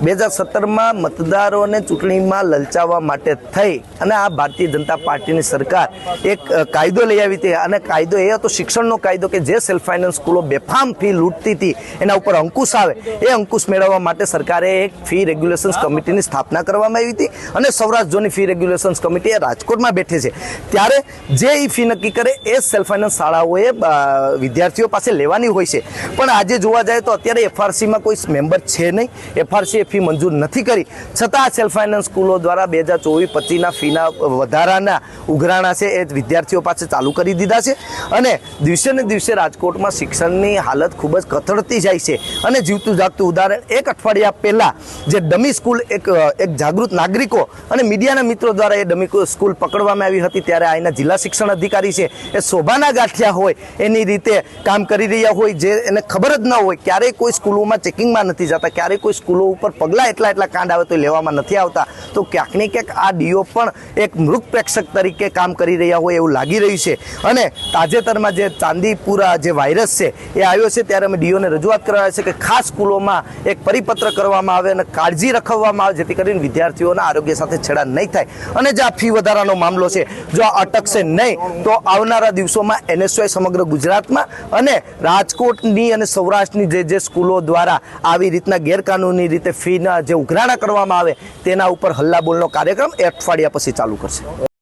2017 મતદારોને ચૂંટણીમાં લલચાવવા માટે થઈ અને આ ભારતીય જનતા પાર્ટીની સરકાર એક કાયદો લઈ આવી હતી અને કાયદો એ હતો શિક્ષણનો કાયદો કે જે સેલ્ફ ફાઇનાન્સ સ્કૂલો બેફામ ફી લૂંટતી હતી એના ઉપર અંકુશ આવે એ અંકુશ મેળવવા માટે સરકારે એક ફી રેગ્યુલેશન્સ કમિટીની સ્થાપના કરવામાં આવી હતી અને સૌરાષ્ટ્ર ઝોનની ફી રેગ્યુલેશન્સ કમિટી એ રાજકોટમાં બેઠી છે। ત્યારે જે એ ફી નક્કી કરે એ સેલ્ફ ફાઇનાન્સ શાળાઓએ વિદ્યાર્થીઓ પાસે લેવાની હોય છે, પણ આજે જોવા જાય તો અત્યારે એફઆરસીમાં કોઈ મેમ્બર છે નહીં, એફઆરસીએ ફી મંજૂર નથી કરી, છતાં સેલ્ફ ફાઇનાન્સ સ્કૂલો દ્વારા 2024-25ના ફીના વધારાના ઉઘરાણા છે એ વિદ્યાર્થીઓ પાસે ચાલુ કરી દીધા છે અને દિવસે ને દિવસે રાજકોટમાં શિક્ષણની હાલત ખૂબ જ કથળતી જાય છે। અને જીવતું જાગતું ઉદાહરણ એક અઠવાડિયા પહેલાં જે ડમી સ્કૂલ એક જાગૃત નાગરિકો અને મીડિયાના મિત્રો દ્વારા એ ડમી સ્કૂલ પકડવામાં આવી હતી, ત્યારે અહીંના જિલ્લા શિક્ષણ અધિકારી છે એ શોભાના ગાંઠિયા હોય એની રીતે કામ કરી રહ્યા હોય, જે એને ખબર જ ન હોય, ક્યારેય કોઈ સ્કૂલોમાં ચેકિંગમાં નથી જતા, ક્યારેય કોઈ સ્કૂલો ઉપર પગલાં એટલા કાંડ આવે તો લેવામાં નથી આવતા, તો ક્યાંક ને ક્યાંક આ ડીઓ પણ એક મૃત પ્રેક્ષક તરીકે કામ કરી રહ્યા હોય એવું લાગી રહ્યું છે। અને તાજેતરમાં જે ચાંદીપુરા જે વાયરસ છે એ આવ્યો છે ત્યારે અમે ડીઓને રજૂઆત કરવા છે કે ખાસ સ્કૂલોમાં એક પરિપત્ર કરવામાં આવે અને કાળજી રાખવામાં આવે જેથી કરીને વિદ્યાર્થીઓના આરોગ્ય સાથે છેડા નહીં થાય। અને જે આ ફી વધારાનો મામલો છે જો આ અટકશે નહીં તો આવનારા દિવસોમાં એનએસયુઆઈ સમગ્ર ગુજરાતમાં અને રાજકોટની અને સૌરાષ્ટ્રની જે સ્કૂલો દ્વારા આવી રીતના ગેરકાનૂની રીતે ફીના જે ઉઘરાણા કરવામાં આવે તેના ઉપર હલ્લાબોલનો કાર્યક્રમ એ અઠવાડિયા પછી ચાલુ કરશે।